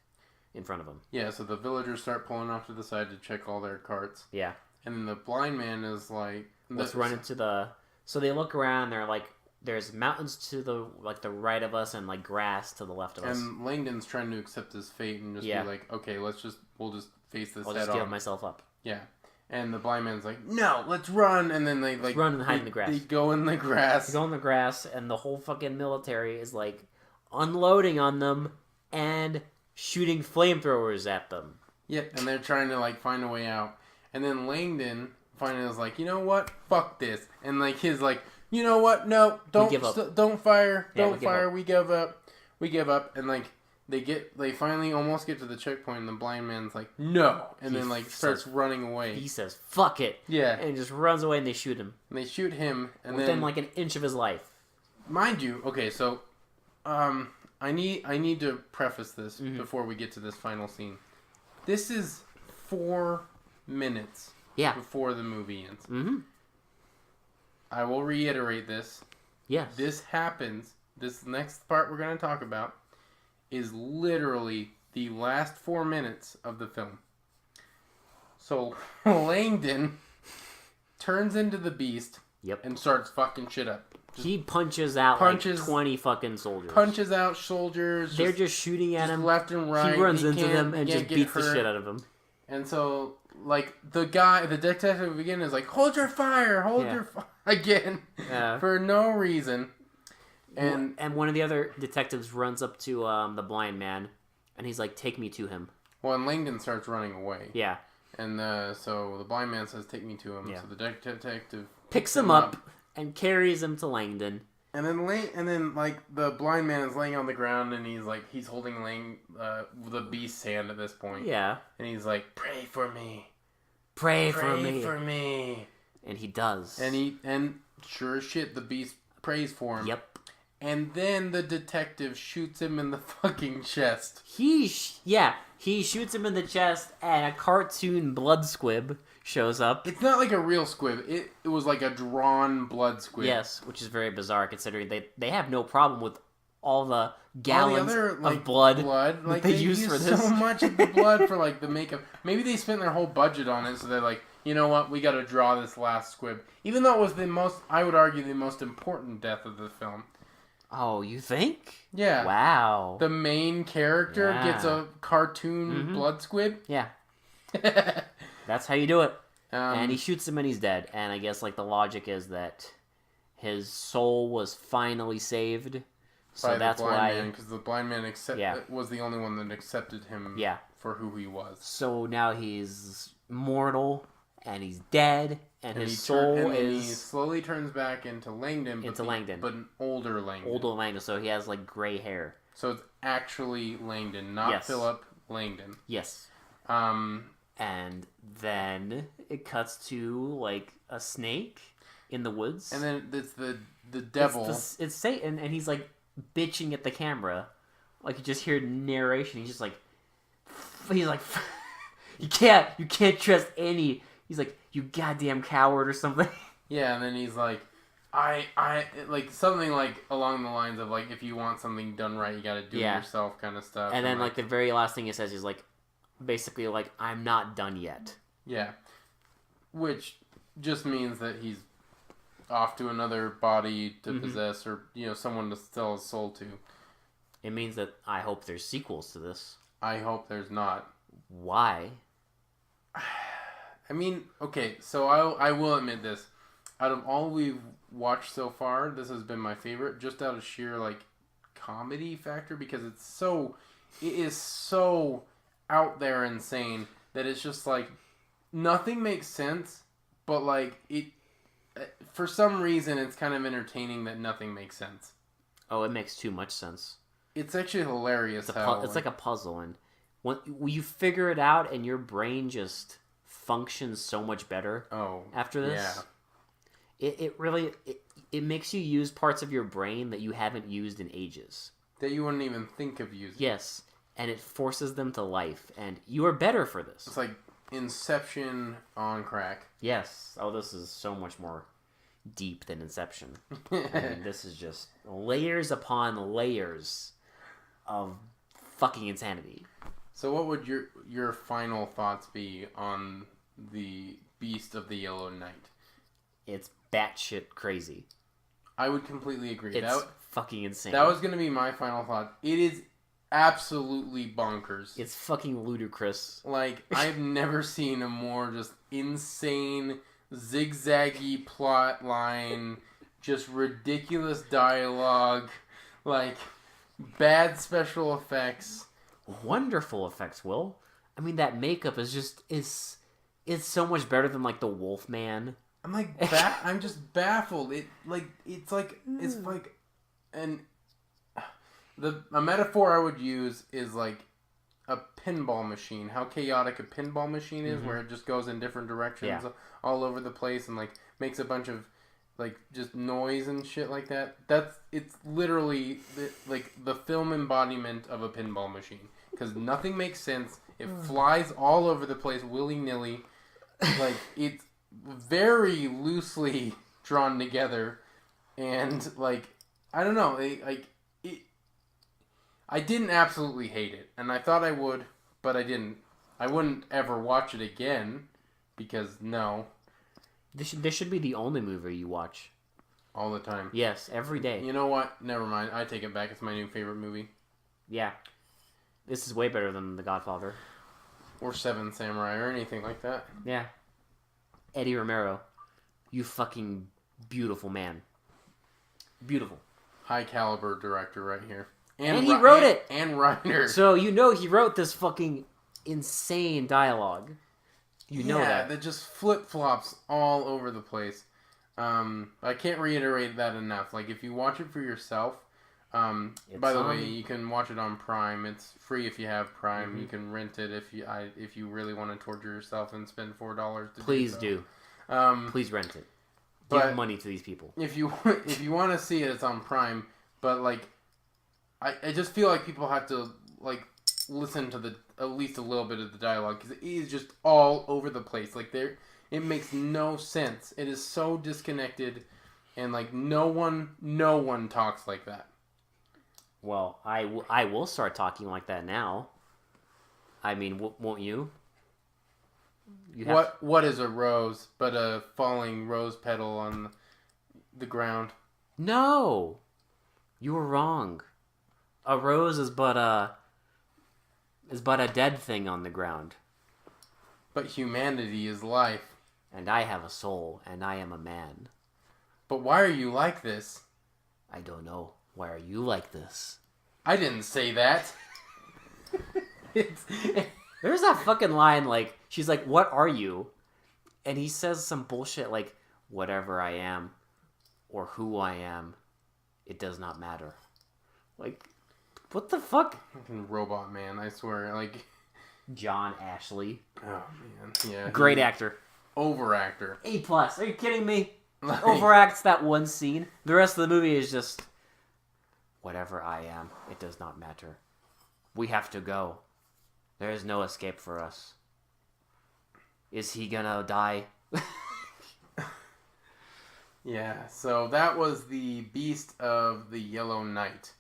Speaker 2: in front of them.
Speaker 1: Yeah, so the villagers start pulling off to the side to check all their carts.
Speaker 2: Yeah.
Speaker 1: And then the blind man is like...
Speaker 2: Let's run into the... So they look around, they're like... There's mountains to the right of us and like grass to the left of us.
Speaker 1: And Langdon's trying to accept his fate and just be like, okay, we'll just face this head on.
Speaker 2: I'll just give myself up.
Speaker 1: Yeah. And the blind man's like, no, let's run. And then they like...
Speaker 2: run and hide in the grass.
Speaker 1: They go in the grass.
Speaker 2: They go in the grass, and the whole fucking military is like unloading on them and shooting flamethrowers at them.
Speaker 1: Yep, and they're trying to like find a way out. And then Langdon finally is like, you know what? Fuck this. And like his like... You know what? No, don't fire. Don't fire. We give up. And like they finally almost get to the checkpoint, and the blind man's like, no, and then like starts running away.
Speaker 2: He says, "Fuck it."
Speaker 1: Yeah,
Speaker 2: and just runs away, and they shoot him.
Speaker 1: And they shoot him, and
Speaker 2: within like an inch of his life.
Speaker 1: Mind you, okay, so I need to preface this before we get to this final scene. This is 4 minutes before the movie ends. Mm-hmm. I will reiterate this.
Speaker 2: Yes.
Speaker 1: This happens. This next part we're going to talk about is literally the last 4 minutes of the film. So Langdon turns into the beast and starts fucking shit up.
Speaker 2: He punches out like 20 fucking soldiers.
Speaker 1: Punches out soldiers.
Speaker 2: They're just shooting at him.
Speaker 1: Left and right.
Speaker 2: He runs into them and just beats the shit out of them.
Speaker 1: And so... Like, the detective again is like, hold your fire again, for no reason.
Speaker 2: And one of the other detectives runs up to the blind man, and he's like, take me to him.
Speaker 1: Well, and Langdon starts running away.
Speaker 2: Yeah.
Speaker 1: And so the blind man says, take me to him. Yeah. So the detective
Speaker 2: picks him up and carries him to Langdon.
Speaker 1: And then like the blind man is laying on the ground, and he's holding the beast's hand at this point.
Speaker 2: Yeah.
Speaker 1: And he's like, pray for me.
Speaker 2: Pray
Speaker 1: for me.
Speaker 2: And he does.
Speaker 1: And sure as shit, the beast prays for him.
Speaker 2: Yep.
Speaker 1: And then the detective shoots him in the fucking chest.
Speaker 2: He shoots him in the chest, and a cartoon blood squib shows up.
Speaker 1: It's not like a real squib. It was like a drawn blood squib.
Speaker 2: Yes, which is very bizarre considering they have no problem with all the gallons of blood
Speaker 1: like
Speaker 2: they use for this.
Speaker 1: So much of the blood for like the makeup. Maybe they spent their whole budget on it, so they're like, you know what, we got to draw this last squib. Even though it was I would argue, the most important death of the film.
Speaker 2: Oh, you think?
Speaker 1: Yeah.
Speaker 2: Wow.
Speaker 1: The main character gets a cartoon blood squib.
Speaker 2: Yeah. That's how you do it. And he shoots him and he's dead. And I guess like the logic is that his soul was finally saved. So that's why,
Speaker 1: because the blind man was the only one that accepted him for who he was.
Speaker 2: So now he's mortal and he's dead, and his soul
Speaker 1: he slowly turns back into Langdon, but an older Langdon.
Speaker 2: Older Langdon, so he has like gray hair.
Speaker 1: So it's actually Langdon, not Philip Langdon.
Speaker 2: Yes. And then it cuts to like a snake in the woods,
Speaker 1: and then it's the devil.
Speaker 2: It's Satan, and he's like bitching at the camera, like you just hear narration. He's like, you can't trust any. He's like, you goddamn coward or something.
Speaker 1: Yeah, and then he's like, I like something like along the lines of like, if you want something done right, you got to do it yourself, kind of stuff.
Speaker 2: And then like the very last thing he says is like, basically like, I'm not done yet.
Speaker 1: Yeah, which just means that he's off to another body to possess, or someone to sell his soul to.
Speaker 2: It means that I hope there's sequels to this.
Speaker 1: I hope there's not.
Speaker 2: Why?
Speaker 1: I mean, okay, so I will admit this. Out of all we've watched so far, this has been my favorite, just out of sheer like comedy factor, because it is so out there insane that it's just like nothing makes sense, but like it. For some reason, it's kind of entertaining that nothing makes sense.
Speaker 2: Oh, it makes too much sense.
Speaker 1: It's actually hilarious.
Speaker 2: It's like a puzzle, and when you figure it out, and your brain just functions so much better. After this, it really makes you use parts of your brain that you haven't used in ages.
Speaker 1: That you wouldn't even think of using.
Speaker 2: Yes, and it forces them to life, and you are better for this.
Speaker 1: It's like Inception on crack.
Speaker 2: Yes. Oh, this is so much more deep than Inception. I mean, this is just layers upon layers of fucking insanity.
Speaker 1: So what would your final thoughts be on the Beast of the Yellow Knight?
Speaker 2: It's batshit crazy.
Speaker 1: I would completely agree.
Speaker 2: It's fucking insane.
Speaker 1: That was going to be my final thought. It is absolutely bonkers.
Speaker 2: It's fucking ludicrous.
Speaker 1: Like, I've never seen a more just insane, zigzaggy plot line, just ridiculous dialogue, like, bad special effects.
Speaker 2: Wonderful effects, Will. I mean, that makeup is just, it's so much better than, like, the Wolfman.
Speaker 1: I'm like, I'm just baffled. It's like, a metaphor I would use is like a pinball machine. How chaotic a pinball machine is, where it just goes in different directions all over the place and like makes a bunch of like just noise and shit like that. It's literally the film embodiment of a pinball machine, because nothing makes sense. It flies all over the place willy-nilly. Like, it's very loosely drawn together, and like, I don't know, I didn't absolutely hate it, and I thought I would, but I didn't. I wouldn't ever watch it again, because no.
Speaker 2: This should be the only movie you watch.
Speaker 1: All the time.
Speaker 2: Yes, every day.
Speaker 1: You know what? Never mind. I take it back. It's my new favorite movie.
Speaker 2: Yeah. This is way better than The Godfather.
Speaker 1: Or Seven Samurai, or anything like that.
Speaker 2: Yeah. Eddie Romero. You fucking beautiful man. Beautiful.
Speaker 1: High caliber director right here.
Speaker 2: And he wrote it!
Speaker 1: And writer.
Speaker 2: So he wrote this fucking insane dialogue. You know that.
Speaker 1: That just flip-flops all over the place. I can't reiterate that enough. Like, if you watch it for yourself, by the way, you can watch it on Prime. It's free if you have Prime. You can rent it if you really want to torture yourself and spend $4 to
Speaker 2: Please
Speaker 1: do.
Speaker 2: Please rent it. Give money to these people.
Speaker 1: If you want to see it, it's on Prime. But like, I just feel like people have to like listen to at least a little bit of the dialogue, because it is just all over the place. Like, it makes no sense. It is so disconnected, and like no one talks like that.
Speaker 2: Well, I will start talking like that now. I mean, won't you?
Speaker 1: What is a rose but a falling rose petal on the ground?
Speaker 2: No, you were wrong. A rose is but a dead thing on the ground.
Speaker 1: But humanity is life.
Speaker 2: And I have a soul, and I am a man.
Speaker 1: But why are you like this?
Speaker 2: I don't know. Why are you like this?
Speaker 1: I didn't say that.
Speaker 2: There's that fucking line, like, she's like, what are you? And he says some bullshit like, whatever I am, or who I am, it does not matter. Like, what the fuck?
Speaker 1: Fucking Robot Man, I swear. Like,
Speaker 2: John Ashley.
Speaker 1: Oh, man. Yeah.
Speaker 2: Great actor.
Speaker 1: Overactor.
Speaker 2: A+. Are you kidding me? Like, overacts that one scene. The rest of the movie is just, whatever I am, it does not matter. We have to go. There is no escape for us. Is he gonna die?
Speaker 1: Yeah, so that was The Beast of the Yellow Night.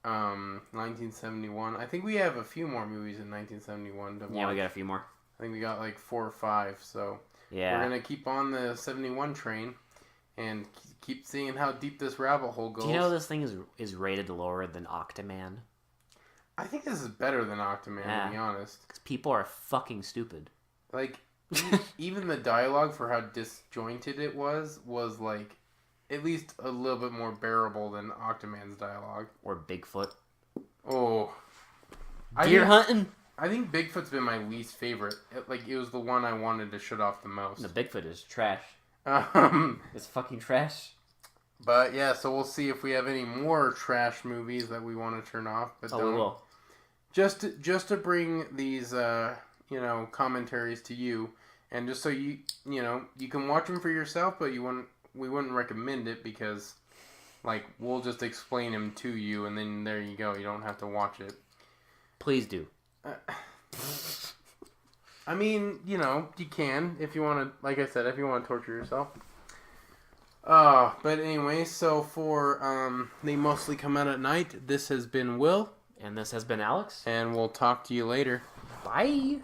Speaker 1: 1971. I think we have a few more movies in 1971 to watch.
Speaker 2: Yeah, we got a few more.
Speaker 1: I think we got like 4 or 5, so
Speaker 2: yeah,
Speaker 1: we're gonna keep on the 71 train and keep seeing how deep this rabbit hole goes.
Speaker 2: Do you know this thing is rated lower than Octoman?
Speaker 1: I think this is better than Octoman, to be honest.
Speaker 2: Because people are fucking stupid.
Speaker 1: Like, even the dialogue for how disjointed it was like at least a little bit more bearable than Octoman's dialogue.
Speaker 2: Or Bigfoot.
Speaker 1: Oh.
Speaker 2: Deer hunting?
Speaker 1: I think Bigfoot's been my least favorite. It was the one I wanted to shut off the most.
Speaker 2: No, Bigfoot is trash. It's fucking trash.
Speaker 1: But yeah, so we'll see if we have any more trash movies that we want to turn off. But
Speaker 2: we will.
Speaker 1: Just to bring these, commentaries to you, and just so you can watch them for yourself, but we wouldn't recommend it because, like, we'll just explain them to you, and then there you go. You don't have to watch it.
Speaker 2: Please do.
Speaker 1: I mean, you can if you want to. Like I said, if you want to torture yourself. But anyway, so for They Mostly Come Out at Night, this has been Will.
Speaker 2: And this has been Alex.
Speaker 1: And we'll talk to you later.
Speaker 2: Bye.